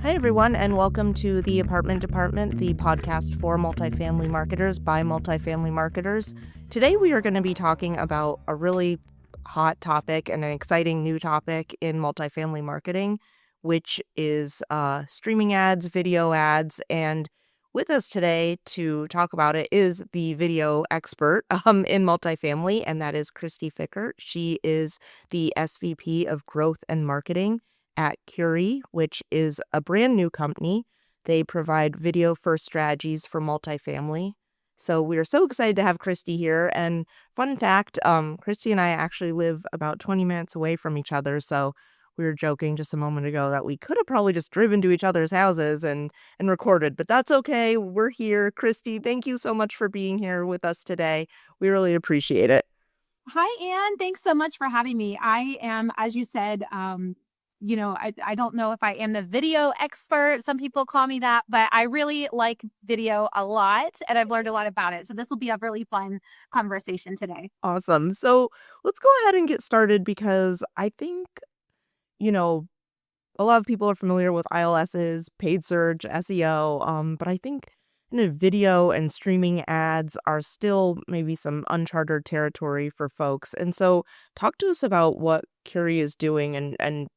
Hi, everyone, and welcome to The Apartment Department, the podcast for multifamily marketers by multifamily marketers. Today, we are going to be talking about a really hot topic and an exciting new topic in multifamily marketing, which is streaming ads, video ads. And with us today to talk about it is the video expert in multifamily, and that is Kristi Fickert. She is the SVP of Growth and Marketing at Kurie, which is a brand new company. They provide video-first strategies for multifamily. So we are so excited to have Kristi here. And fun fact, Kristi and I actually live about 20 minutes away from each other. So we were joking just a moment ago that we could have probably just driven to each other's houses and recorded, but that's okay. We're here. Kristi, thank you so much for being here with us today. We really appreciate it. Hi, Anne. Thanks so much for having me. I am, as you said, I don't know if I am the video expert. Some people call me that, but I really like video a lot and I've learned a lot about it. So this will be a really fun conversation today. Awesome. So let's go ahead and get started because I think, you know, a lot of people are familiar with ILSs, paid search, SEO, but I think video and streaming ads are still maybe some uncharted territory for folks. And so talk to us about what Kurie is doing and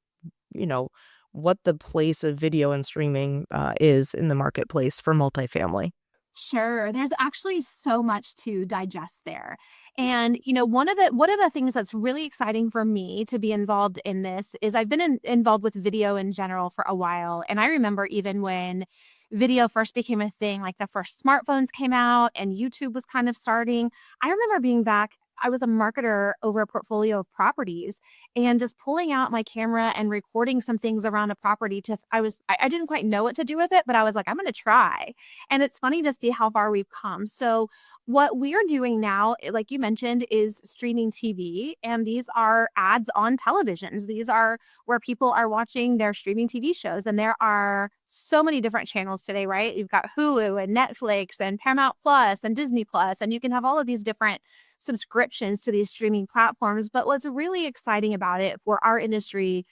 you know, what the place of video and streaming is in the marketplace for multifamily. Sure. There's actually so much to digest there. And one of the things that's really exciting for me to be involved in this is I've been involved with video in general for a while. And I remember even when video first became a thing, like the first smartphones came out and YouTube was kind of starting. I remember being back. I was a marketer over a portfolio of properties and just pulling out my camera and recording some things around a property I didn't quite know what to do with it, but I was like, I'm going to try. And it's funny to see how far we've come. So what we are doing now, like you mentioned, is streaming TV. And these are ads on televisions. These are where people are watching their streaming TV shows. And there are so many different channels today, right? You've got Hulu and Netflix and Paramount Plus and Disney Plus, and you can have all of these different subscriptions to these streaming platforms. But what's really exciting about it for our industry,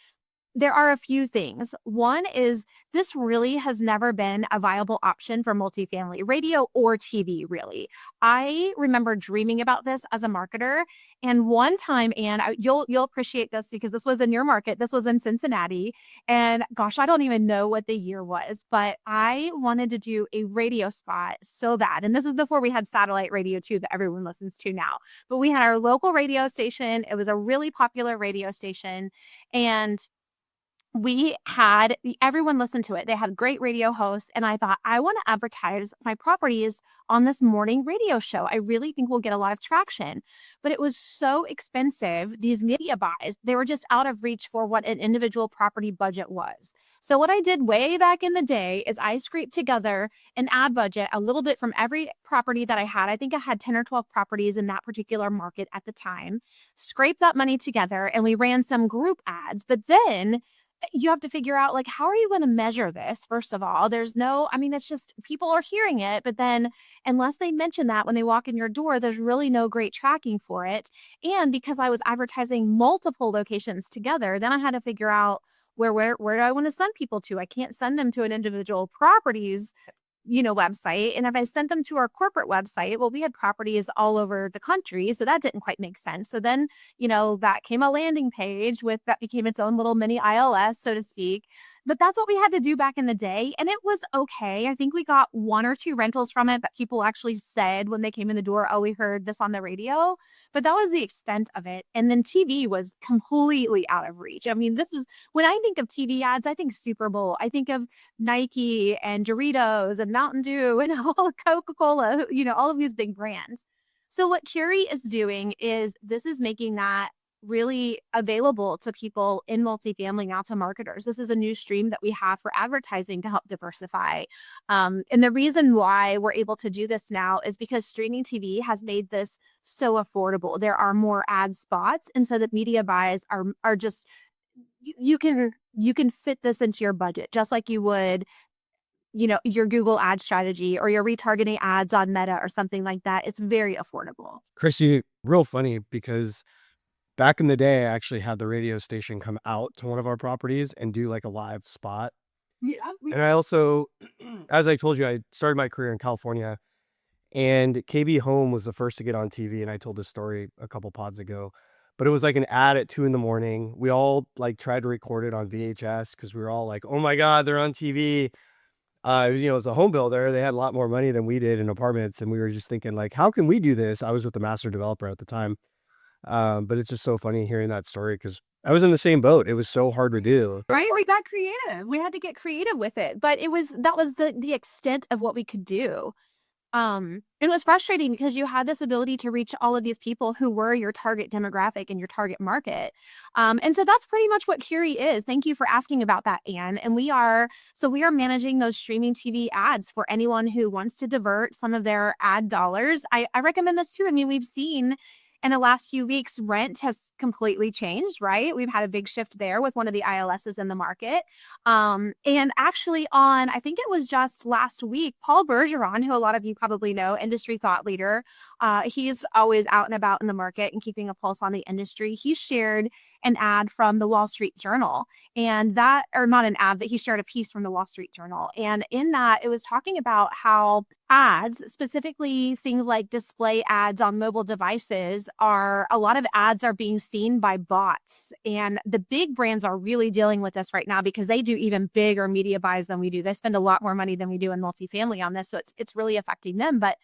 there are a few things. One is this really has never been a viable option for multifamily radio or TV, really. I remember dreaming about this as a marketer. And one time, Anne, you'll appreciate this because this was in your market. This was in Cincinnati. And gosh, I don't even know what the year was, but I wanted to do a radio spot so bad. And this is before we had satellite radio too that everyone listens to now. But we had our local radio station. It was a really popular radio station. And everyone listened to it. They had great radio hosts. And I thought, I want to advertise my properties on this morning radio show. I really think we'll get a lot of traction. But it was so expensive. These media buys, they were just out of reach for what an individual property budget was. So what I did way back in the day is I scraped together an ad budget, a little bit from every property that I had. I think I had 10 or 12 properties in that particular market at the time. Scraped that money together and we ran some group ads. But then you have to figure out, like, how are you going to measure this? First of all, it's just people are hearing it, but then unless they mention that when they walk in your door, there's really no great tracking for it. And because I was advertising multiple locations together, then I had to figure out where do I want to send people to? I can't send them to an individual properties website. And if I sent them to our corporate website, well, we had properties all over the country. So that didn't quite make sense. So then, that came a landing page that became its own little mini ILS, so to speak. But that's what we had to do back in the day. And it was okay. I think we got one or two rentals from it that people actually said when they came in the door, oh, we heard this on the radio. But that was the extent of it. And then TV was completely out of reach. I mean, when I think of TV ads, I think Super Bowl. I think of Nike and Doritos and Mountain Dew and all of Coca-Cola, all of these big brands. So what Kurie is doing is this is making that really available to people in multifamily now, to marketers. This is a new stream that we have for advertising to help diversify. And the reason why we're able to do this now is because streaming TV has made this so affordable. There are more ad spots. And so the media buys are just, you can fit this into your budget just like you would your Google ad strategy or your retargeting ads on Meta or something like that. It's very affordable. Kristi, real funny because back in the day, I actually had the radio station come out to one of our properties and do like a live spot. And I also, as I told you, I started my career in California, and KB Home was the first to get on TV. And I told this story a couple pods ago, but it was like an ad at 2 a.m. We all like tried to record it on VHS because we were all like, oh my God, they're on TV. As a home builder, they had a lot more money than we did in apartments. And we were just thinking like, how can we do this? I was with the master developer at the time. But it's just so funny hearing that story because I was in the same boat. It was so hard to do. Right? We got creative. We had to get creative with it. But that was the extent of what we could do. It was frustrating because you had this ability to reach all of these people who were your target demographic and your target market. And so that's pretty much what Kurie is. Thank you for asking about that, Anne. And we are managing those streaming TV ads for anyone who wants to divert some of their ad dollars. I recommend this too. I mean, we've seen in the last few weeks, rent has completely changed, right? We've had a big shift there with one of the ILSs in the market. And actually I think it was just last week, Paul Bergeron, who a lot of you probably know, industry thought leader, he's always out and about in the market and keeping a pulse on the industry. He shared an ad from the Wall Street Journal, and that, or not an ad, but he shared a piece from the Wall Street Journal. And in that, it was talking about how ads, specifically things like display ads on mobile devices, a lot of ads are being seen by bots. And the big brands are really dealing with this right now because they do even bigger media buys than we do. They spend a lot more money than we do in multifamily on this. So it's really affecting them. But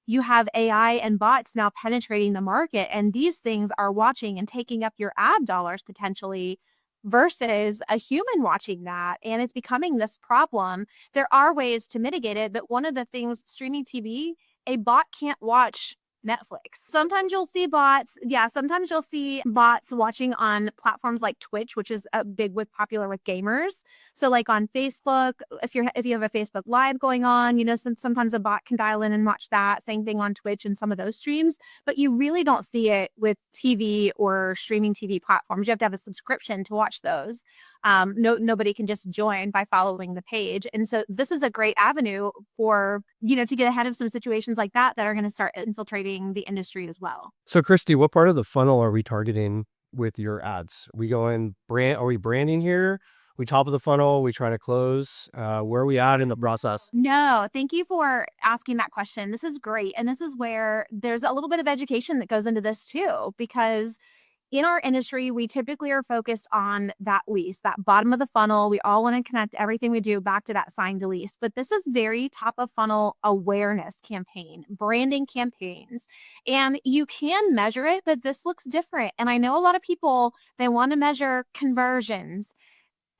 you have AI and bots now penetrating the market, and these things are watching and taking up your ad dollars potentially versus a human watching that. And it's becoming this problem. There are ways to mitigate it, but one of the things, streaming TV, a bot can't watch Netflix. Sometimes you'll see bots. Yeah, sometimes you'll see bots watching on platforms like Twitch, which is popular with gamers. So like on Facebook, if you have a Facebook Live going on, sometimes a bot can dial in and watch that. Same thing on Twitch and some of those streams, but you really don't see it with TV or streaming TV platforms. You have to have a subscription to watch those. Nobody can just join by following the page. And so this is a great avenue for, to get ahead of some situations like that are going to start infiltrating the industry as well. So Kristi, what part of the funnel are we targeting with your ads? Are we branding here? We top of the funnel, we try to close. Where are we at in the process? No, thank you for asking that question. This is great. And this is where there's a little bit of education that goes into this too, because in our industry, we typically are focused on that lease, that bottom of the funnel. We all want to connect everything we do back to that signed lease. But this is very top of funnel awareness campaign, branding campaigns. And you can measure it, but this looks different. And I know a lot of people, they want to measure conversions.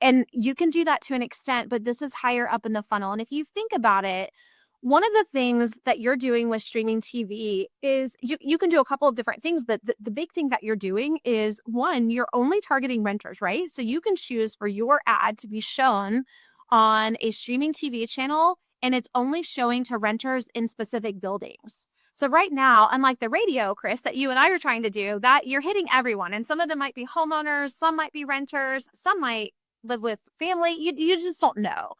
And you can do that to an extent, but this is higher up in the funnel. And if you think about it, one of the things that you're doing with streaming TV is you can do a couple of different things, but the big thing that you're doing is, one, you're only targeting renters, right? So you can choose for your ad to be shown on a streaming TV channel, and it's only showing to renters in specific buildings. So right now, unlike the radio, Chris, that you and I are trying to do, that you're hitting everyone. And some of them might be homeowners, some might be renters, some might live with family. You just don't know.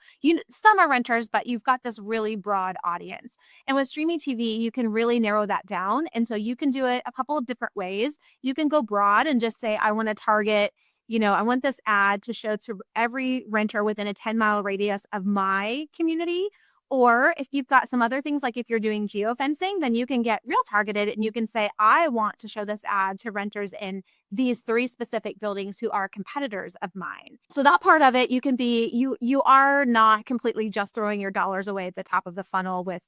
Some are renters, but you've got this really broad audience. And with streaming TV, you can really narrow that down. And so you can do it a couple of different ways. You can go broad and just say, I want to target, I want this ad to show to every renter within a 10-mile radius of my community. Or if you've got some other things, like if you're doing geofencing, then you can get real targeted and you can say, I want to show this ad to renters in these 3 specific buildings who are competitors of mine. So that part of it, you are not completely just throwing your dollars away at the top of the funnel with,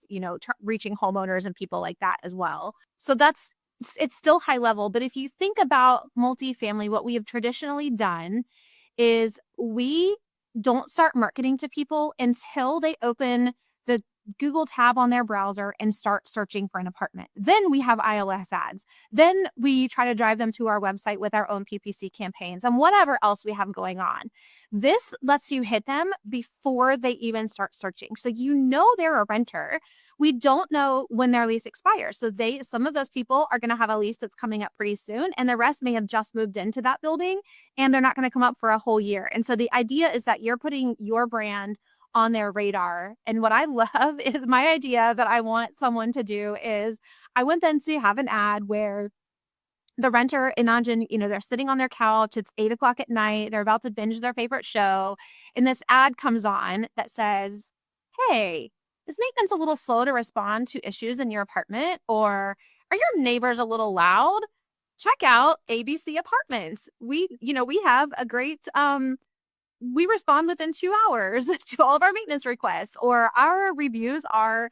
reaching homeowners and people like that as well. So it's still high level. But if you think about multifamily, what we have traditionally done is we don't start marketing to people until they open the Google tab on their browser and start searching for an apartment. Then we have ILS ads. Then we try to drive them to our website with our own PPC campaigns and whatever else we have going on. This lets you hit them before they even start searching. So they're a renter. We don't know when their lease expires. So some of those people are going to have a lease that's coming up pretty soon, and the rest may have just moved into that building and they're not going to come up for a whole year. And so the idea is that you're putting your brand on their radar. And what I love is my idea that I want someone to do is I want them to have an ad where the renter, imagine, they're sitting on their couch. It's 8 o'clock at night. They're about to binge their favorite show. And this ad comes on that says, hey, is maintenance a little slow to respond to issues in your apartment? Or are your neighbors a little loud? Check out ABC Apartments. We have a great, we respond within 2 hours to all of our maintenance requests, or our reviews are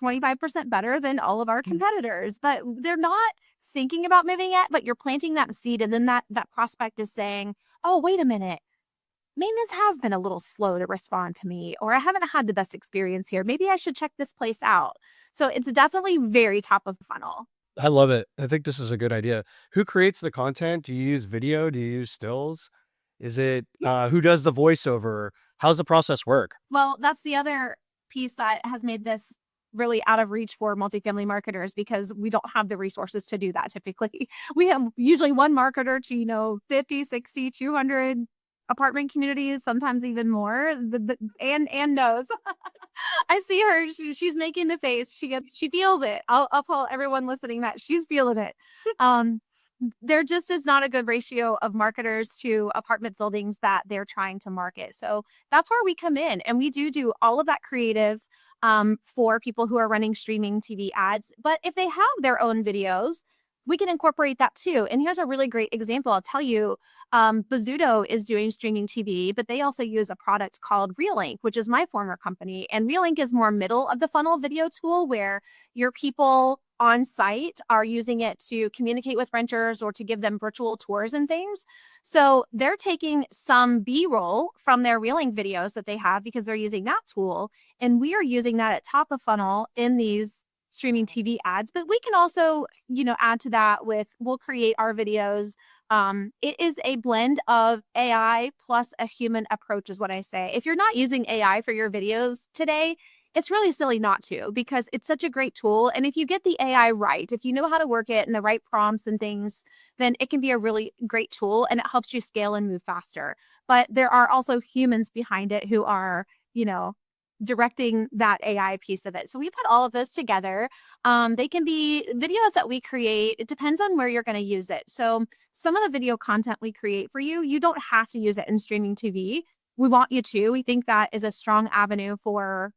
25% better than all of our competitors. But they're not thinking about moving yet, but you're planting that seed, and then that prospect is saying, oh, wait a minute, maintenance has been a little slow to respond to me, or I haven't had the best experience here. Maybe I should check this place out. So it's definitely very top of funnel. I love it. I think this is a good idea. Who creates the content? Do you use video? Do you use stills? Is it who does the voiceover? How's the process work? Well, that's the other piece that has made this really out of reach for multifamily marketers, because we don't have the resources to do that typically. We have usually one marketer to, 50, 60, 200 apartment communities, sometimes even more. And knows. I see her. She's making the face. She feels it. I'll tell everyone listening that she's feeling it. There just is not a good ratio of marketers to apartment buildings that they're trying to market. So that's where we come in, and we do all of that creative for people who are running streaming TV ads. But if they have their own videos, we can incorporate that too. And here's a really great example. I'll tell you, Bozzuto is doing streaming TV, but they also use a product called Relink, which is my former company. And Relink is more middle of the funnel video tool, where your people on site are using it to communicate with renters or to give them virtual tours and things. So they're taking some B-roll from their Relink videos that they have, because they're using that tool. And we are using that at top of funnel in these streaming TV ads. But we can also, add to that we'll create our videos. It is a blend of AI plus a human approach, is what I say. If you're not using AI for your videos today, it's really silly not to, because it's such a great tool. And if you get the AI right, if you know how to work it and the right prompts and things, then it can be a really great tool, and it helps you scale and move faster. But there are also humans behind it who are, directing that AI piece of it. So we put all of those together. They can be videos that we create. It depends on where you're going to use it. So some of the video content we create for you, you don't have to use it in streaming TV. We want you to. We think that is a strong avenue for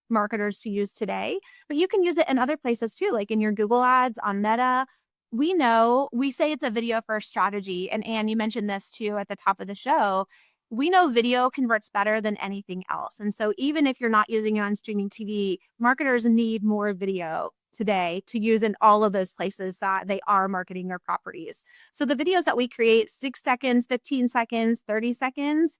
marketers to use today, but you can use it in other places too, like in your Google ads, on Meta. We say it's a video first strategy. And Anne, you mentioned this too at the top of the show. We know video converts better than anything else. And so even if you're not using it on streaming TV, marketers need more video today to use in all of those places that they are marketing their properties. So the videos that we create, 6 seconds, 15 seconds, 30 seconds,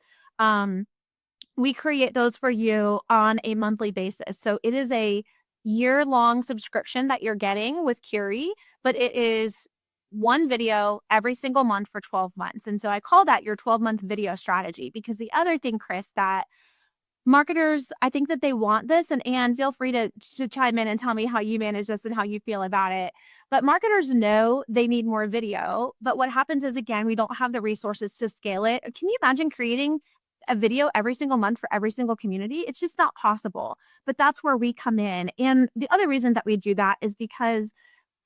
we create those for you on a monthly basis. So it is a year-long subscription that you're getting with Kurie, but it is one video every single month for 12 months. And so I call that your 12-month video strategy, because the other thing, Chris, that marketers, I think that they want this, and Anne, feel free to chime in and tell me how you manage this and how you feel about it. But marketers know they need more video. But what happens is, again, we don't have the resources to scale it. Can you imagine creating a video every single month for every single community? It's just not possible. But that's where we come in. And the other reason that we do that is because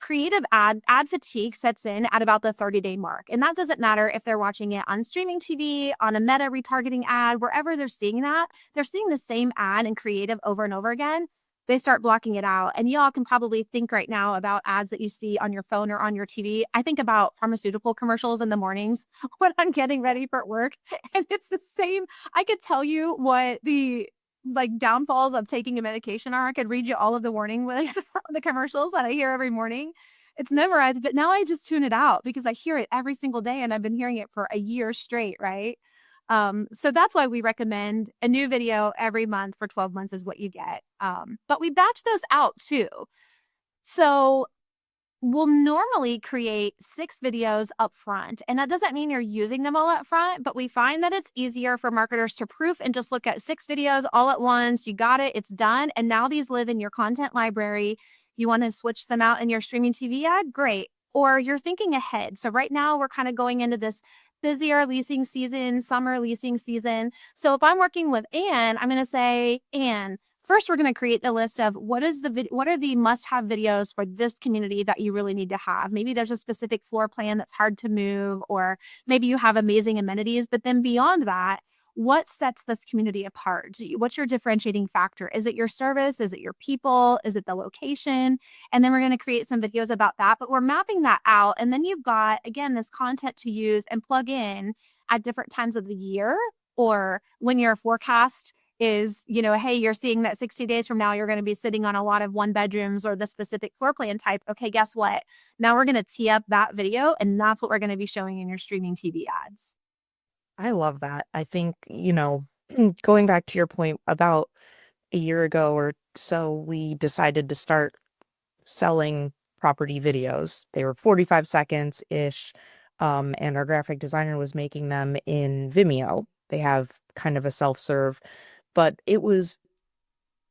creative ad fatigue sets in at about the 30-day mark. And that doesn't matter if they're watching it on streaming TV, on a Meta retargeting ad, wherever they're seeing that, they're seeing the same ad in creative over and over again. They start blocking it out. And y'all can probably think right now about ads that you see on your phone or on your TV. I think about pharmaceutical commercials in the mornings when I'm getting ready for work. And it's the same. I could tell you what the downfalls of taking a medication are. I could read you all of the warning lists from the commercials that I hear every morning. It's memorized, but now I just tune it out because I hear it every single day, and I've been hearing it for a year straight, right? So that's why we recommend a new video every month for 12 months is what you get. But we batch those out too. So we'll normally create 6 videos up front. And that doesn't mean you're using them all up front, but we find that it's easier for marketers to proof and just look at 6 videos all at once. You got it, it's done. And now these live in your content library. You want to switch them out in your streaming TV ad? Great. Or you're thinking ahead. So right now we're kind of going into this busier leasing season, summer leasing season. So if I'm working with Anne, I'm going to say, Anne, First, we're going to create the list of what are the must-have videos for this community that you really need to have. Maybe there's a specific floor plan that's hard to move, or maybe you have amazing amenities. But then beyond that, what sets this community apart? What's your differentiating factor? Is it your service? Is it your people? Is it the location? And then we're going to create some videos about that. But we're mapping that out. And then you've got, again, this content to use and plug in at different times of the year, or when your forecast is, hey, you're seeing that 60 days from now, you're going to be sitting on a lot of one bedrooms or the specific floor plan type. Okay, guess what? Now we're going to tee up that video, and that's what we're going to be showing in your streaming TV ads. I love that. I think, going back to your point, about a year ago or so, we decided to start selling property videos. They were 45 seconds ish. And our graphic designer was making them in Vimeo. They have kind of a self-serve, but it was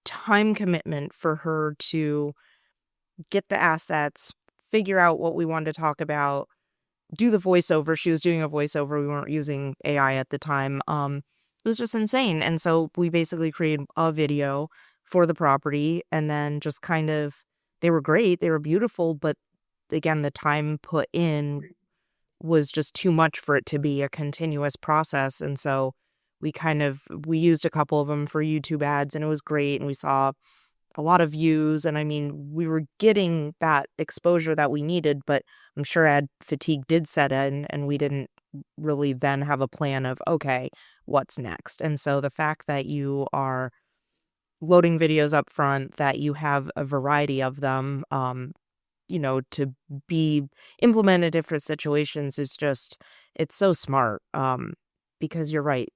time commitment for her to get the assets, figure out what we wanted to talk about, do the voiceover. She was doing a voiceover. We weren't using AI at the time. It was just insane. And so we basically created a video for the property, and then just kind of, they were great. They were beautiful. But again, the time put in was just too much for it to be a continuous process. And so we used a couple of them for YouTube ads, and it was great. And we saw a lot of views. And I mean, we were getting that exposure that we needed, but I'm sure ad fatigue did set in, and we didn't really then have a plan of, okay, what's next? And so the fact that you are loading videos up front, that you have a variety of them, to be implemented in different situations is just, it's so smart. Because you're right.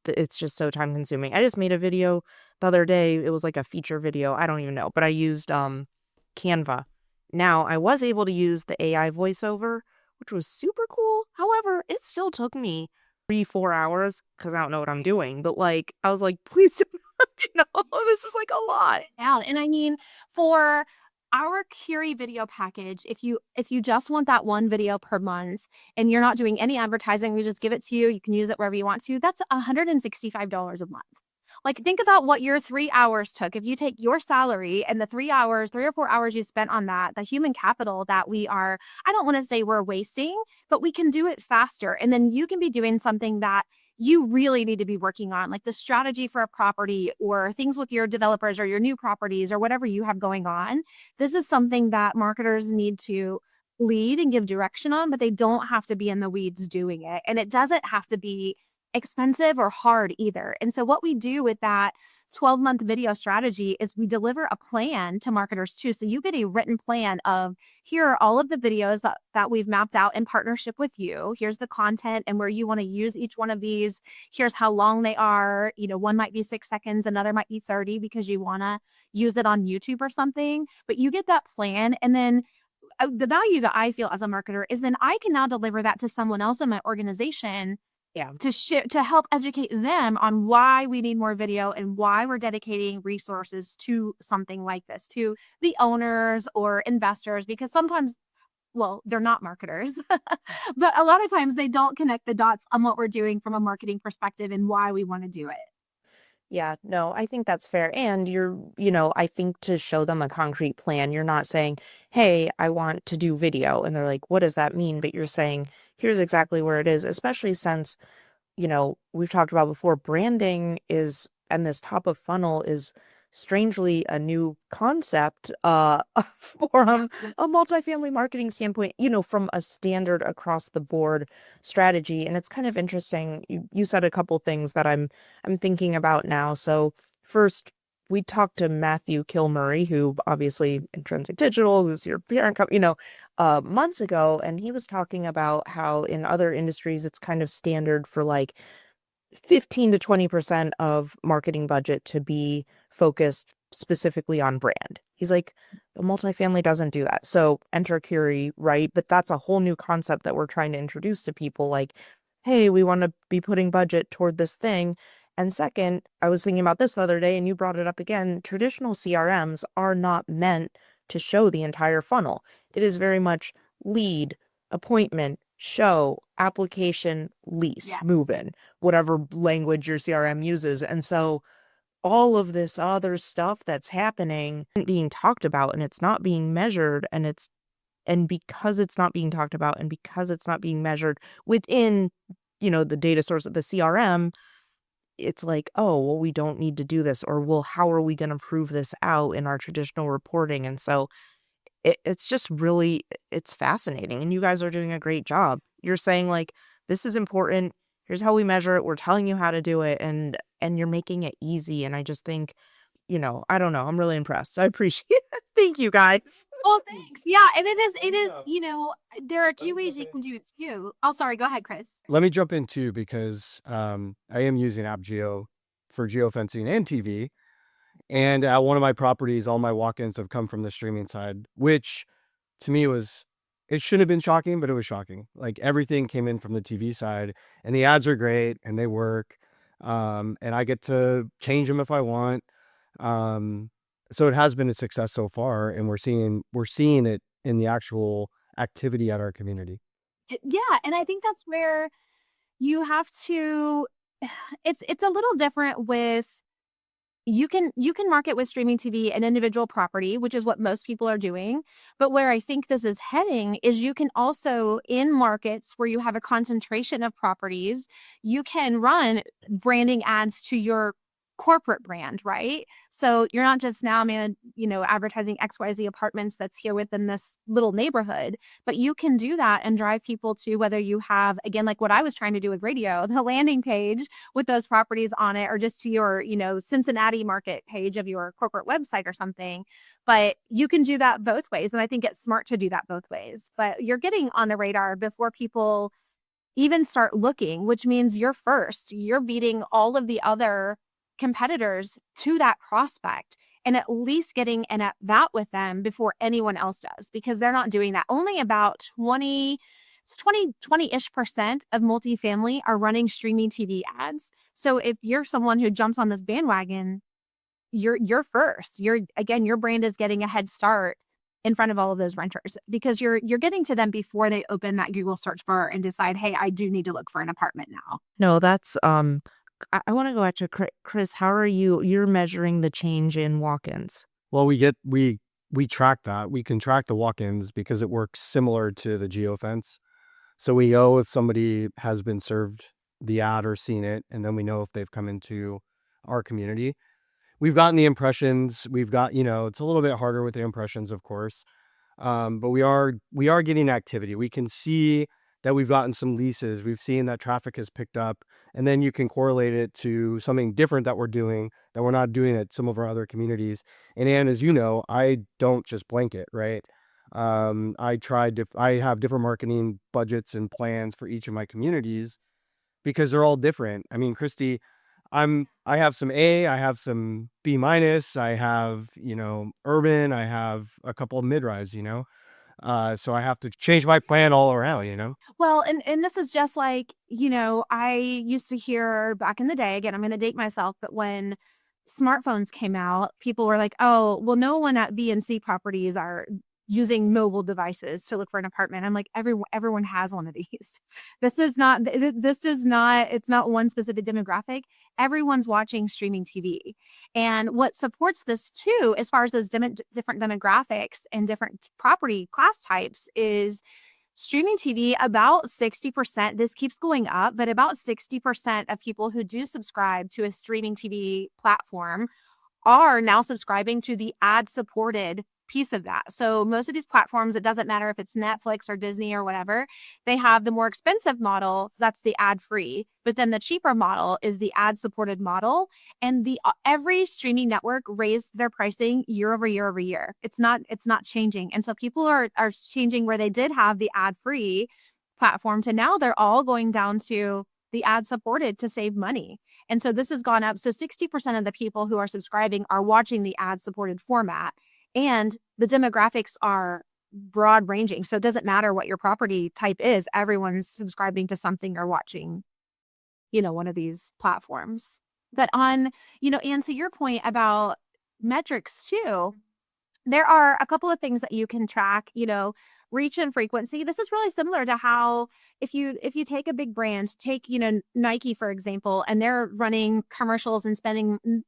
It's just so time consuming. I just made a video the other day. It was like a feature video. I don't even know, but I used Canva. Now, I was able to use the AI voiceover, which was super cool. However, it still took me 3-4 hours because I don't know what I'm doing. But I was like, please, this is like a lot. Yeah, and I mean, for our Kurie video package, if you just want that one video per month and you're not doing any advertising, we just give it to you. You can use it wherever you want to. That's $165 a month. Think about what your 3 hours took. If you take your salary and the 3 or 4 hours you spent on that, the human capital that I don't want to say we're wasting, but we can do it faster. And then you can be doing something that you really need to be working on, like the strategy for a property or things with your developers or your new properties or whatever you have going on. This is something that marketers need to lead and give direction on, but they don't have to be in the weeds doing it. And it doesn't have to be expensive or hard either. And so what we do with that 12-month video strategy is we deliver a plan to marketers too. So you get a written plan of, here are all of the videos that we've mapped out in partnership with you. Here's the content and where you want to use each one of these. Here's how long they are. One might be 6 seconds, another might be 30 because you want to use it on YouTube or something. But you get that plan, and then the value that I feel as a marketer is then I can now deliver that to someone else in my organization. Yeah. To help educate them on why we need more video and why we're dedicating resources to something like this, to the owners or investors, because sometimes, well, they're not marketers, but a lot of times they don't connect the dots on what we're doing from a marketing perspective and why we want to do it. Yeah, no, I think that's fair. And I think to show them a concrete plan, you're not saying, hey, I want to do video. And they're like, what does that mean? But you're saying, here's exactly where it is, especially since, we've talked about before, branding is, and this top of funnel is strangely a new concept from a multifamily marketing standpoint, from a standard across the board strategy. And it's kind of interesting. You said a couple things that I'm thinking about now. So first, we talked to Matthew Kilmurray, who obviously Intrinsic Digital, who's your parent company, months ago. And he was talking about how in other industries, it's kind of standard for 15 to 20% of marketing budget to be focused specifically on brand. He's like, the multifamily doesn't do that. So enter Kurie, right? But that's a whole new concept that we're trying to introduce to people. Like, hey, we want to be putting budget toward this thing. And second, I was thinking about this the other day, and you brought it up again. Traditional CRMs are not meant to show the entire funnel. It is very much lead, appointment, show, application, lease, move in, whatever language your CRM uses. And so all of this other stuff that's happening being talked about, and it's not being measured, and because it's not being talked about and because it's not being measured within, the data source of the CRM, it's like, oh, well, we don't need to do this, or, well, how are we going to prove this out in our traditional reporting? And so it's just really, it's fascinating, and you guys are doing a great job. You're saying, like, this is important. Here's how we measure it. We're telling you how to do it, and you're making it easy. And I just think, I don't know. I'm really impressed. I appreciate it. Thank you, guys. Well, thanks. Yeah, and it is, there are two ways you can do it too. Oh, sorry. Go ahead, Chris. Let me jump in too, because I am using AppGeo for geofencing and TV. And at one of my properties, all my walk-ins have come from the streaming side, which to me it shouldn't have been shocking, but it was shocking. Like, everything came in from the TV side, and the ads are great and they work. And I get to change them if I want. So it has been a success so far, and we're seeing it in the actual activity at our community. Yeah, and I think that's where you have to it's a little different with you can market with streaming TV an individual property, which is what most people are doing. But where I think this is heading is you can also, in markets where you have a concentration of properties, you can run branding ads to your corporate brand, right? So you're not just now, advertising XYZ apartments that's here within this little neighborhood, but you can do that and drive people to, whether you have, again, like what I was trying to do with radio, the landing page with those properties on it, or just to your, Cincinnati market page of your corporate website or something. But you can do that both ways. And I think it's smart to do that both ways. But you're getting on the radar before people even start looking, which means you're first. You're beating all of the other competitors to that prospect and at least getting an at bat with them before anyone else does, because they're not doing that. Only about 20-ish% of multifamily are running streaming TV ads. So if you're someone who jumps on this bandwagon, you're first. Your brand is getting a head start in front of all of those renters, because you're getting to them before they open that Google search bar and decide, hey, I do need to look for an apartment now. No, that's I want to go back to Chris. How are you're measuring the change in walk-ins? Well, we track that. We can track the walk-ins because it works similar to the geofence. So we know if somebody has been served the ad or seen it, and then we know if they've come into our community. We've gotten the impressions. We've got, it's a little bit harder with the impressions, of course. But we are getting activity. We can see that we've gotten some leases. We've seen that traffic has picked up, and then you can correlate it to something different that we're doing that we're not doing at some of our other communities. And Anne, as you know, I don't just blanket, right? I have different marketing budgets and plans for each of my communities because they're all different. I mean, Kristi, I have some A, I have some B minus, I have, urban, I have a couple of mid-rise, so I have to change my plan all around. Well, and this is just like, I used to hear back in the day, again, I'm going to date myself, but when smartphones came out, people were like, oh, well, no one at B and C properties are using mobile devices to look for an apartment. I'm like, everyone has one of these. It's not one specific demographic. Everyone's watching streaming TV. And what supports this too, as far as those different demographics and different property class types, is streaming TV. About 60%, this keeps going up, but about 60% of people who do subscribe to a streaming TV platform are now subscribing to the ad-supported piece of that. So most of these platforms, it doesn't matter if it's Netflix or Disney or whatever, they have the more expensive model, that's the ad-free, but then the cheaper model is the ad-supported model. And every streaming network raised their pricing year over year over year. It's not changing. And so people are changing where they did have the ad-free platform to now they're all going down to the ad-supported to save money. And so this has gone up. So 60% of the people who are subscribing are watching the ad-supported format. And the demographics are broad ranging. So it doesn't matter what your property type is. Everyone's subscribing to something or watching, one of these platforms. But on, and to your point about metrics too, there are a couple of things that you can track, reach and frequency. This is really similar to how if you take a big brand, take, Nike, for example, and they're running commercials and spending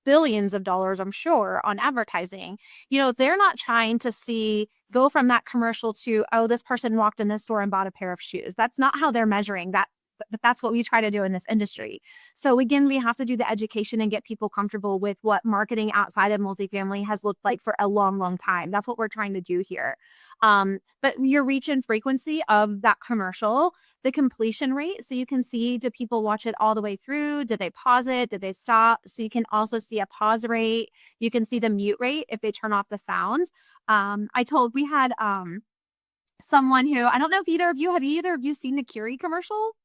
billions of dollars, I'm sure, on advertising. They're not trying to go from that commercial to, oh, this person walked in this store and bought a pair of shoes. That's not how they're measuring that. But that's what we try to do in this industry. So again, we have to do the education and get people comfortable with what marketing outside of multifamily has looked like for a long, long time. That's what we're trying to do here. But your reach and frequency of that commercial, the completion rate, so you can see, do people watch it all the way through? Did they pause it? Did they stop? So you can also see a pause rate. You can see the mute rate if they turn off the sound. We had someone who, I don't know if either of you seen the Kurie commercial?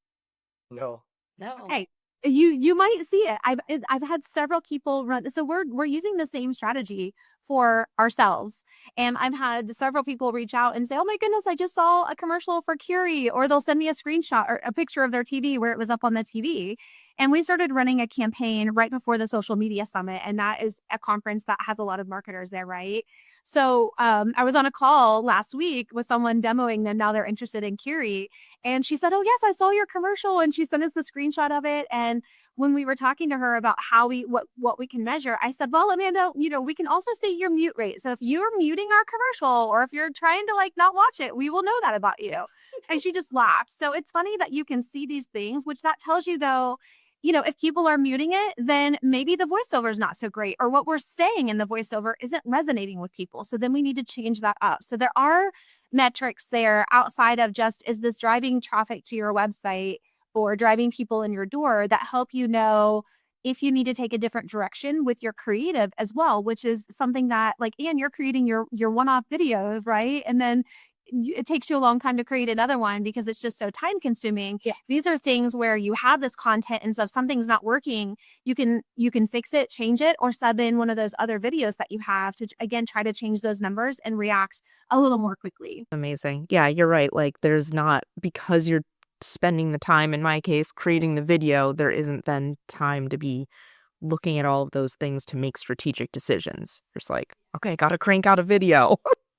No. No. Hey, you might see it. I've had several people run. So we're using the same strategy for ourselves. And I've had several people reach out and say, "Oh my goodness, I just saw a commercial for Kurie," or they'll send me a screenshot or a picture of their TV where it was up on the TV. And we started running a campaign right before the social media summit. And that is a conference that has a lot of marketers there, right? So I was on a call last week with someone demoing them. Now they're interested in Kurie. And she said, "Oh, yes, I saw your commercial." And she sent us the screenshot of it. And when we were talking to her about what we can measure, I said, "Well, Amanda, we can also see your mute rate. So if you're muting our commercial, or if you're trying to not watch it, we will know that about you." And she just laughed. So it's funny that you can see these things, which that tells you, though, if people are muting it, then maybe the voiceover is not so great, or what we're saying in the voiceover isn't resonating with people. So then we need to change that up. So there are metrics there outside of just, is this driving traffic to your website or driving people in your door, that help you know if you need to take a different direction with your creative as well, which is something that, like, Anne, you're creating your one-off videos, right? And then it takes you a long time to create another one because it's just so time consuming. Yeah. These are things where you have this content, and so if something's not working, you can fix it, change it, or sub in one of those other videos that you have to, again, try to change those numbers and react a little more quickly. Amazing. Yeah, you're right. Like, there's not, because you're spending the time, in my case, creating the video, there isn't then time to be looking at all of those things to make strategic decisions. It's like, okay, got to crank out a video.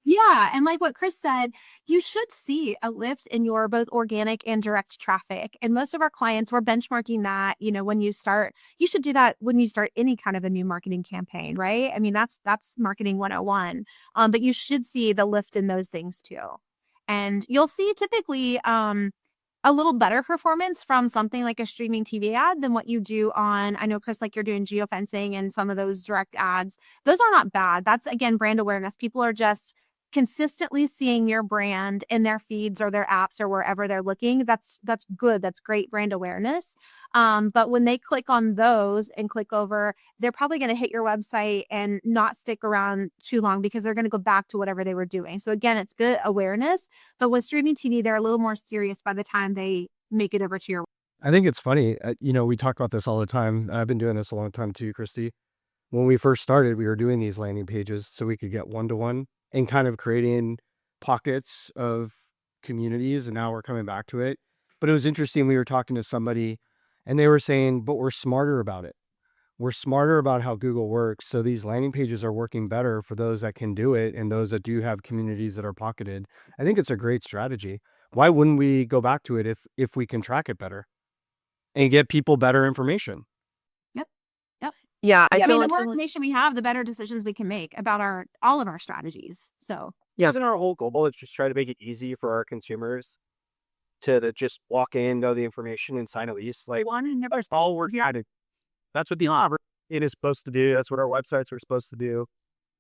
Yeah. And like what Chris said, you should see a lift in your both organic and direct traffic. And most of our clients, we're benchmarking that, when you should do that when you start any kind of a new marketing campaign, right? I mean, that's marketing 101. But you should see the lift in those things too. And you'll see typically a little better performance from something like a streaming TV ad than what you do on, I know, Chris, like you're doing geofencing and some of those direct ads. Those are not bad. That's, again, brand awareness. People are just consistently seeing your brand in their feeds or their apps or wherever they're looking. That's good. That's great brand awareness. But when they click on those and click over, they're probably going to hit your website and not stick around too long because they're going to go back to whatever they were doing. So again, it's good awareness, but with streaming TV, they're a little more serious by the time they make it over to your. I think it's funny. We talk about this all the time. I've been doing this a long time too, Kristi. When we first started, we were doing these landing pages so we could get one-to-one and kind of creating pockets of communities. And now we're coming back to it. But it was interesting. We were talking to somebody and they were saying, but we're smarter about it. We're smarter about how Google works. So these landing pages are working better for those that can do it and those that do have communities that are pocketed. I think it's a great strategy. Why wouldn't we go back to it if we can track it better and get people better information? Yeah, I feel mean, the like more information we have, the better decisions we can make about all of our strategies. So Yeah. Isn't our whole goal is just try to make it easy for our consumers to just walk in, know the information, and sign a lease? Like, that's all we're trying to. That's what the offer it is supposed to do. That's what our websites are supposed to do.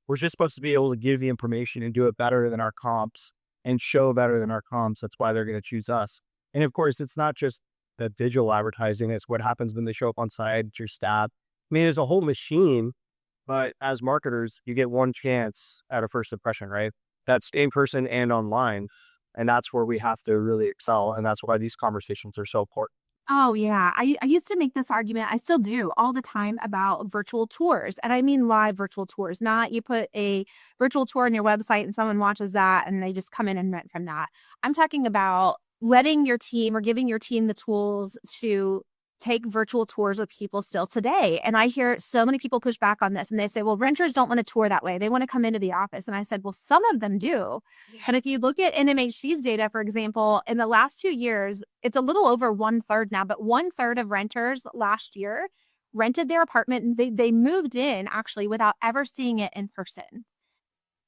We're just supposed to be able to give the information and do it better than our comps and show better than our comps. That's why they're going to choose us. And of course, it's not just the digital advertising. It's what happens when they show up on site. It's your staff. I mean, it's a whole machine, but as marketers, you get one chance at a first impression, right? That's in person and online. And that's where we have to really excel. And that's why these conversations are so important. Oh, yeah. I used to make this argument, I still do all the time, about virtual tours. And I mean live virtual tours, not you put a virtual tour on your website and someone watches that and they just come in and rent from that. I'm talking about letting your team or giving your team the tools to take virtual tours with people still today. And I hear so many people push back on this and they say, well, renters don't want to tour that way. They want to come into the office. And I said, well, some of them do. Yeah. And if you look at NMHC's data, for example, in the last 2 years, it's a little over 1/3 now, but 1/3 of renters last year rented their apartment, and they moved in actually without ever seeing it in person.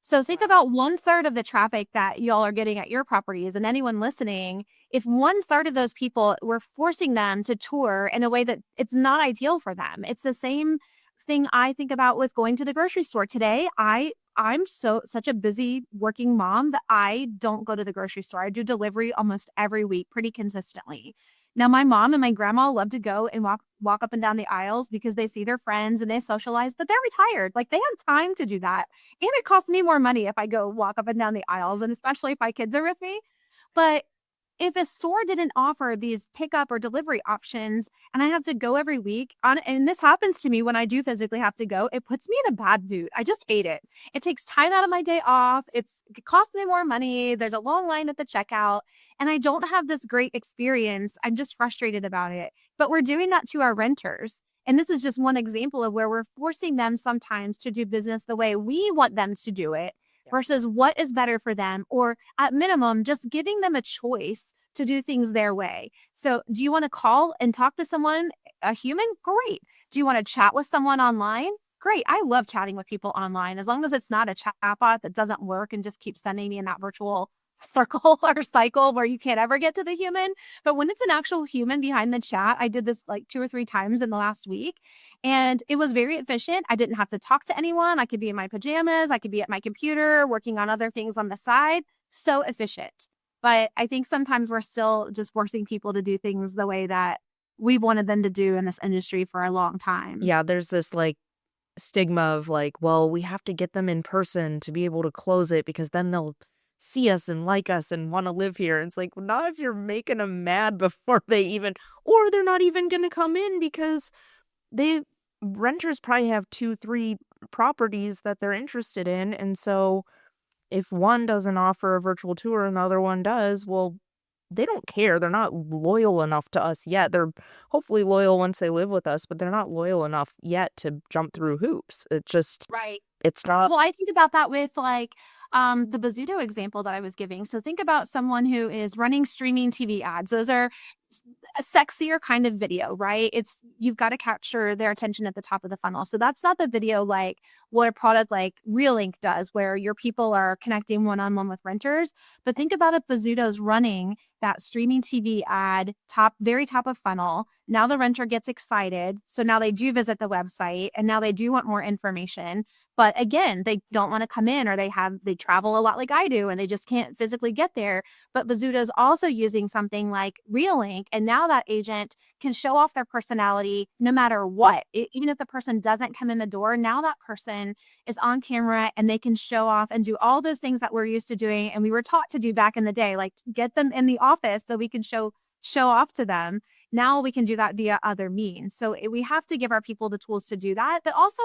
So think about 1/3 of the traffic that y'all are getting at your properties, and anyone listening, if 1/3 of those people, we're forcing them to tour in a way that it's not ideal for them. It's the same thing I think about with going to the grocery store. Today, I'm such a busy working mom that I don't go to the grocery store. I do delivery almost every week pretty consistently. Now, my mom and my grandma love to go and walk up and down the aisles because they see their friends and they socialize, but they're retired. Like, they have time to do that. And it costs me more money if I go walk up and down the aisles, and especially if my kids are with me. But if a store didn't offer these pickup or delivery options and I have to go every week on, and this happens to me when I do physically have to go, it puts me in a bad mood. I just hate it. It takes time out of my day off. It costs me more money. There's a long line at the checkout and I don't have this great experience. I'm just frustrated about it. But we're doing that to our renters. And this is just one example of where we're forcing them sometimes to do business the way we want them to do it versus what is better for them, or at minimum, just giving them a choice to do things their way. So do you want to call and talk to someone, a human? Great. Do you want to chat with someone online? Great. I love chatting with people online, as long as it's not a chatbot that doesn't work and just keeps sending me in that virtual circle or cycle where you can't ever get to the human. But when it's an actual human behind the chat, I did this like 2 or 3 times in the last week, and it was very efficient. I didn't have to talk to anyone. I could be in my pajamas. I could be at my computer working on other things on the side. So efficient. But I think sometimes we're still just forcing people to do things the way that we wanted them to do in this industry for a long time. Yeah, there's this like stigma of like, well, we have to get them in person to be able to close it because then they'll see us and like us and want to live here. It's like, well, not if you're making them mad before they even, or they're not even going to come in because renters probably have 2, 3 properties that they're interested in. And so if one doesn't offer a virtual tour and the other one does, well, they don't care. They're not loyal enough to us yet. They're hopefully loyal once they live with us, but they're not loyal enough yet to jump through hoops. Right. It's not. Well, I think about that with like the Bozzuto example that I was giving. So think about someone who is running streaming TV ads. Those are a sexier kind of video, right? You've got to capture their attention at the top of the funnel. So that's not the video like what a product like Real does, where your people are connecting one-on-one with renters. But think about if Bozzuto's running that streaming TV ad, very top of funnel. Now the renter gets excited. So now they do visit the website and now they do want more information. But again, they don't want to come in, or they travel a lot like I do and they just can't physically get there. But Bozzuto's also using something like Real, and now that agent can show off their personality no matter what. Even if the person doesn't come in the door, now that person is on camera and they can show off and do all those things that we're used to doing and we were taught to do back in the day, like get them in the office so we can show off to them. Now we can do that via other means. So we have to give our people the tools to do that. But also,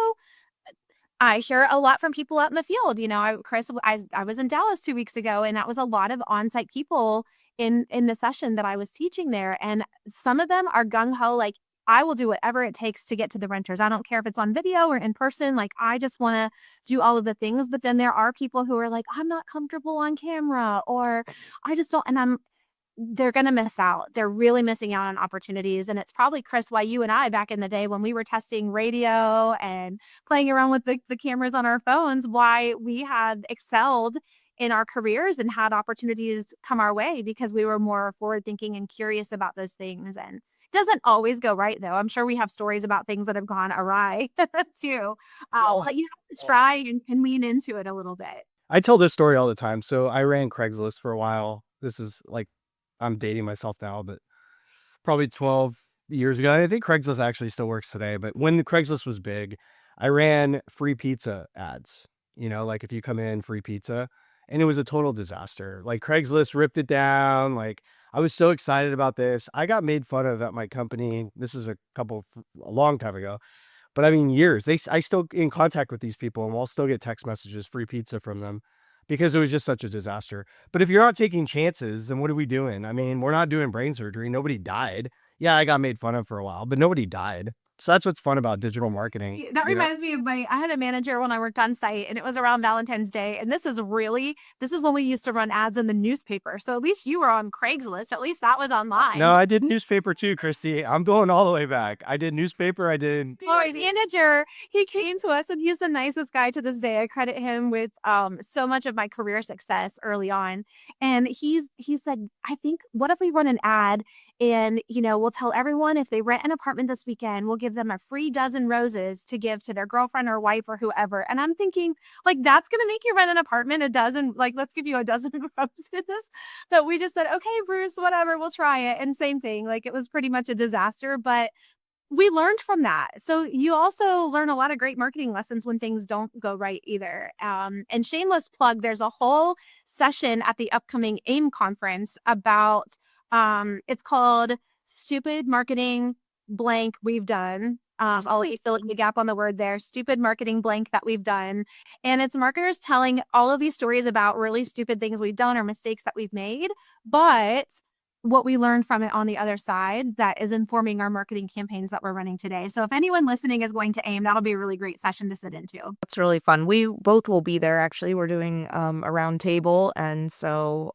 I hear a lot from people out in the field. You know, Chris, I was in Dallas 2 weeks ago, and that was a lot of on-site people in the session that I was teaching there. And some of them are gung-ho, like, I will do whatever it takes to get to the renters. I don't care if it's on video or in person. Like, I just want to do all of the things. But then there are people who are like, I'm not comfortable on camera, or I just don't. And they're going to miss out. They're really missing out on opportunities. And it's probably, Chris, why you and I back in the day when we were testing radio and playing around with the cameras on our phones, why we had excelled in our careers and had opportunities come our way, because we were more forward thinking and curious about those things. And it doesn't always go right, though. I'm sure we have stories about things that have gone awry too. But you have to try and lean into it a little bit. I tell this story all the time. So I ran Craigslist for a while. This is like, I'm dating myself now, but probably 12 years ago. I think Craigslist actually still works today, but when Craigslist was big, I ran free pizza ads, like if you come in, free pizza, and it was a total disaster. Like Craigslist ripped it down. Like I was so excited about this. I got made fun of at my company. This is a long time ago, but I mean years. I still in contact with these people and we'll still get text messages, free pizza from them, because it was just such a disaster. But if you're not taking chances, then what are we doing? I mean, we're not doing brain surgery. Nobody died. Yeah, I got made fun of for a while, but nobody died. So that's what's fun about digital marketing. That reminds me of I had a manager when I worked on site, and it was around Valentine's Day. And this is when we used to run ads in the newspaper. So at least you were on Craigslist. At least that was online. No, I did newspaper too, Kristi. I'm going all the way back. I did newspaper. I did. Oh, my manager, he came to us and he's the nicest guy to this day. I credit him with so much of my career success early on. And he said, I think, what if we run an ad and, we'll tell everyone if they rent an apartment this weekend, we'll give them a free dozen roses to give to their girlfriend or wife or whoever. And I'm thinking, that's going to make you rent an apartment, a dozen, let's give you a dozen roses. But we just said, okay, Bruce, whatever, we'll try it. And same thing, it was pretty much a disaster, but we learned from that. So you also learn a lot of great marketing lessons when things don't go right either. And shameless plug, there's a whole session at the upcoming AIM conference about, it's called Stupid Marketing Blank We've Done. I'll let you fill in the gap on the word there. Stupid marketing blank that we've done. And it's marketers telling all of these stories about really stupid things we've done or mistakes that we've made. But what we learned from it on the other side that is informing our marketing campaigns that we're running today. So if anyone listening is going to AIM, that'll be a really great session to sit into. That's really fun. We both will be there, actually. We're doing a round table. And so,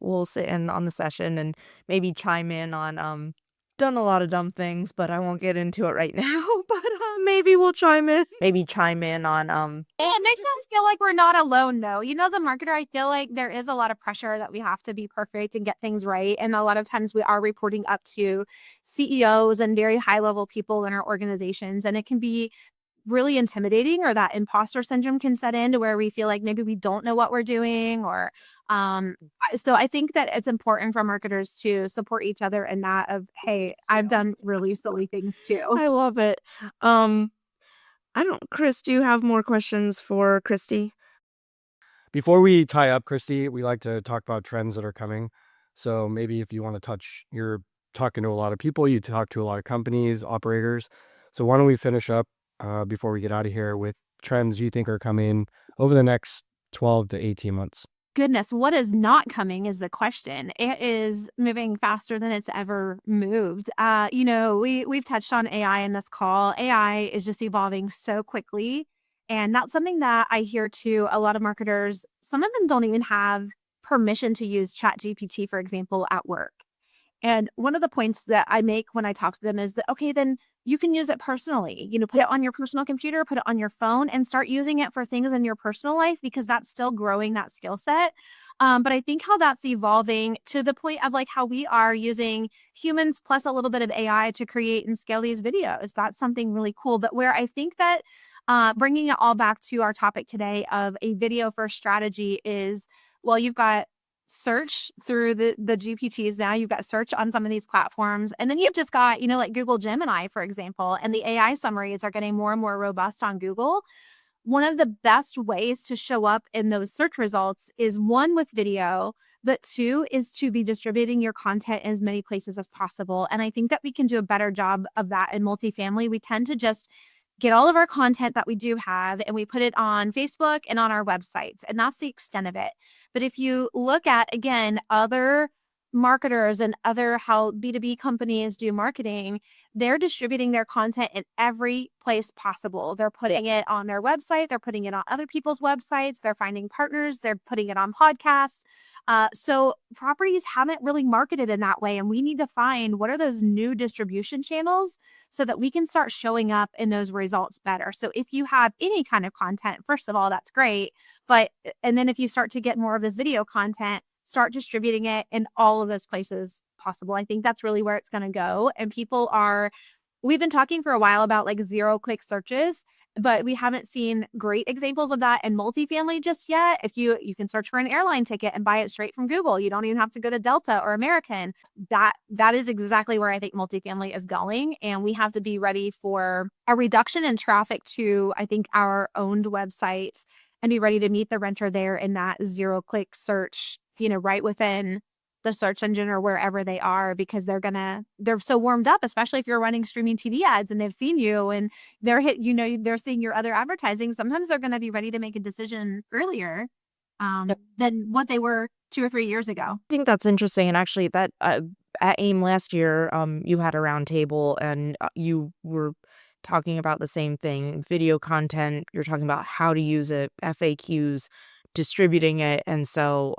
we'll sit in on the session and maybe chime in on done a lot of dumb things, but I won't get into it right now. But maybe we'll chime in. Maybe chime in on It makes us feel like we're not alone, though. The marketer, I feel like there is a lot of pressure that we have to be perfect and get things right. And a lot of times we are reporting up to CEOs and very high level people in our organizations. And it can be really intimidating, or that imposter syndrome can set in to where we feel like maybe we don't know what we're doing, or so I think that it's important for marketers to support each other in that of, hey, I've done really silly things too. I love it. Chris, do you have more questions for Kristi? Before we tie up, Kristi, we like to talk about trends that are coming. So maybe if you want to touch, you're talking to a lot of people, you talk to a lot of companies, operators. So why don't we finish up before we get out of here with trends you think are coming over the next 12 to 18 months? Goodness, what is not coming is the question. It is moving faster than it's ever moved. We've touched on AI in this call. AI is just evolving so quickly. And that's something that I hear too. A lot of marketers, some of them don't even have permission to use ChatGPT, for example, at work. And one of the points that I make when I talk to them is that, okay, then you can use it personally, put it on your personal computer, put it on your phone, and start using it for things in your personal life, because that's still growing that skill set. But I think how that's evolving to the point of how we are using humans plus a little bit of AI to create and scale these videos. That's something really cool. But where I think that bringing it all back to our topic today of a video first strategy is, well, you've got search through the GPTs now. You've got search on some of these platforms. And then you've just got, like Google Gemini, for example, and the AI summaries are getting more and more robust on Google. One of the best ways to show up in those search results is, one, with video, but two is to be distributing your content in as many places as possible. And I think that we can do a better job of that in multifamily. We tend to just get all of our content that we do have and we put it on Facebook and on our websites. And that's the extent of it. But if you look at, again, other marketers and other how B2B companies do marketing, they're distributing their content in every place possible. They're putting it on their website. They're putting it on other people's websites. They're finding partners. They're putting it on podcasts. So properties haven't really marketed in that way. And we need to find what are those new distribution channels so that we can start showing up in those results better. So if you have any kind of content, first of all, that's great. And then if you start to get more of this video content, start distributing it in all of those places possible. I think that's really where it's going to go. And we've been talking for a while about 0-click searches, but we haven't seen great examples of that in multifamily just yet. If you can search for an airline ticket and buy it straight from Google, you don't even have to go to Delta or American. That is exactly where I think multifamily is going. And we have to be ready for a reduction in traffic to, I think, our owned websites, and be ready to meet the renter there in that 0-click search, right within the search engine or wherever they are, because they're so warmed up, especially if you're running streaming TV ads and they've seen you and they're seeing your other advertising. Sometimes they're going to be ready to make a decision earlier than what they were 2 or 3 years ago. I think that's interesting. And actually that at AIM last year, you had a roundtable and you were talking about the same thing, video content. You're talking about how to use it, FAQs, distributing it. And so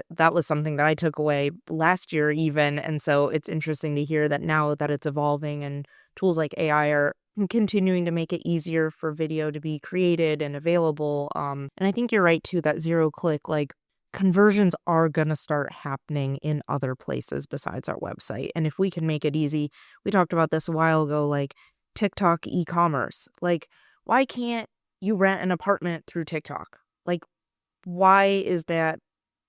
that was something that I took away last year even. And so it's interesting to hear that now that it's evolving and tools like AI are continuing to make it easier for video to be created and available. And I think you're right too, that zero click, like conversions are going to start happening in other places besides our website. And if we can make it easy, we talked about this a while ago, like TikTok e-commerce, like why can't you rent an apartment through TikTok? Like, why is that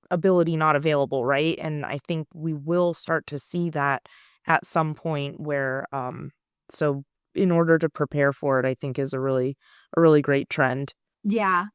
ability not available, right? And I think we will start to see that at some point where so in order to prepare for it, I think is a really great trend. Yeah,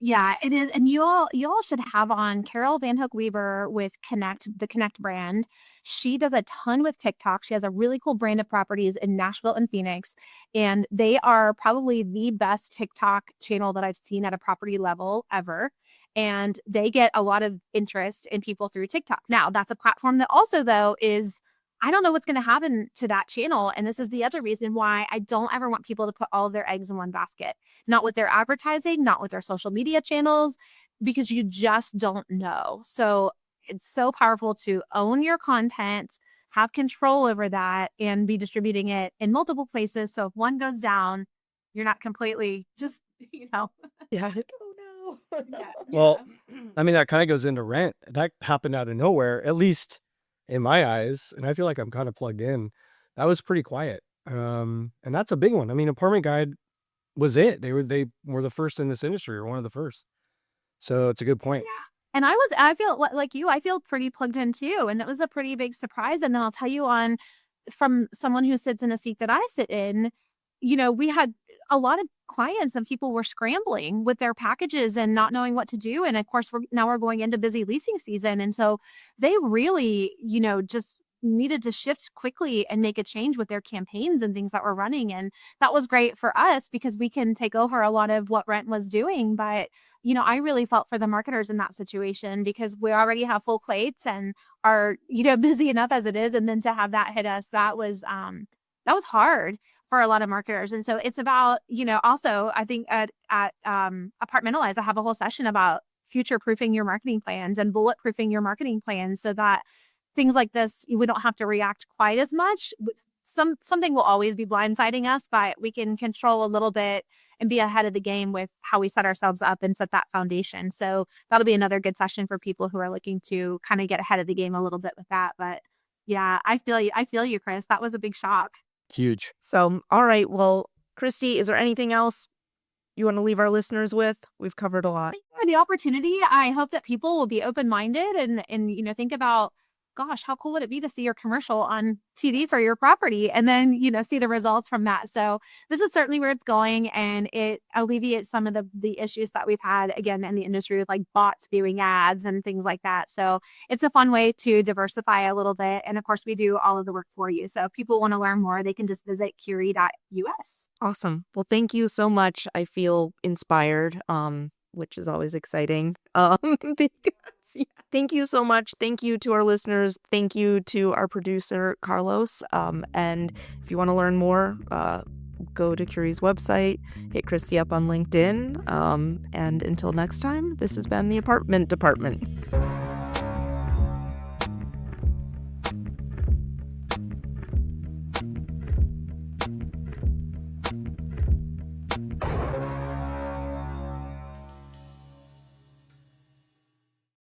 it is. And you all should have on Carol Van Hook Weaver with the Connect brand. She does a ton with TikTok. She has a really cool brand of properties in Nashville and Phoenix, and they are probably the best TikTok channel that I've seen at a property level ever. And they get a lot of interest in people through TikTok. Now, that's a platform that also though is, I don't know what's going to happen to that channel. And this is the other reason why I don't ever want people to put all of their eggs in one basket, not with their advertising, not with their social media channels, because you just don't know. So it's so powerful to own your content, have control over that, and be distributing it in multiple places. So if one goes down, you're not completely just, Yeah. Oh Yeah, no. Well, I mean, that kind of goes into rent. That happened out of nowhere, at least in my eyes. And I feel like I'm kind of plugged in. That was pretty quiet. And that's a big one. I mean, Apartment Guide was it. They were the first in this industry, or one of the first. So it's a good point. Yeah. And I feel like you, I feel pretty plugged in too. And that was a pretty big surprise. And then I'll tell you from someone who sits in a seat that I sit in, we had a lot of clients and people were scrambling with their packages and not knowing what to do. And of course, we're going into busy leasing season. And so they really, just needed to shift quickly and make a change with their campaigns and things that were running. And that was great for us because we can take over a lot of what Rent was doing. But, I really felt for the marketers in that situation because we already have full plates and are, busy enough as it is. And then to have that hit us, that was hard for a lot of marketers. And so it's about, also I think at Apartmentalize, I have a whole session about future proofing your marketing plans and bulletproofing your marketing plans so that things like this, we don't have to react quite as much. Something will always be blindsiding us, but we can control a little bit and be ahead of the game with how we set ourselves up and set that foundation. So that'll be another good session for people who are looking to kind of get ahead of the game a little bit with that. But yeah, I feel you, Chris. That was a big shock. Huge. So, all right. Well, Kristi, is there anything else you want to leave our listeners with? We've covered a lot. For the opportunity, I hope that people will be open-minded and think about, gosh, how cool would it be to see your commercial on TV for your property and then, see the results from that. So this is certainly where it's going, and it alleviates some of the issues that we've had, again, in the industry with like bots viewing ads and things like that. So it's a fun way to diversify a little bit. And of course, we do all of the work for you. So if people want to learn more, they can just visit Kurie.us. Awesome. Well, thank you so much. I feel inspired, which is always exciting. Thank you so much. Thank you to our listeners. Thank you to our producer, Carlos. And if you want to learn more, go to Kurie's website, hit Kristi up on LinkedIn. And until next time, this has been the Apartment Department.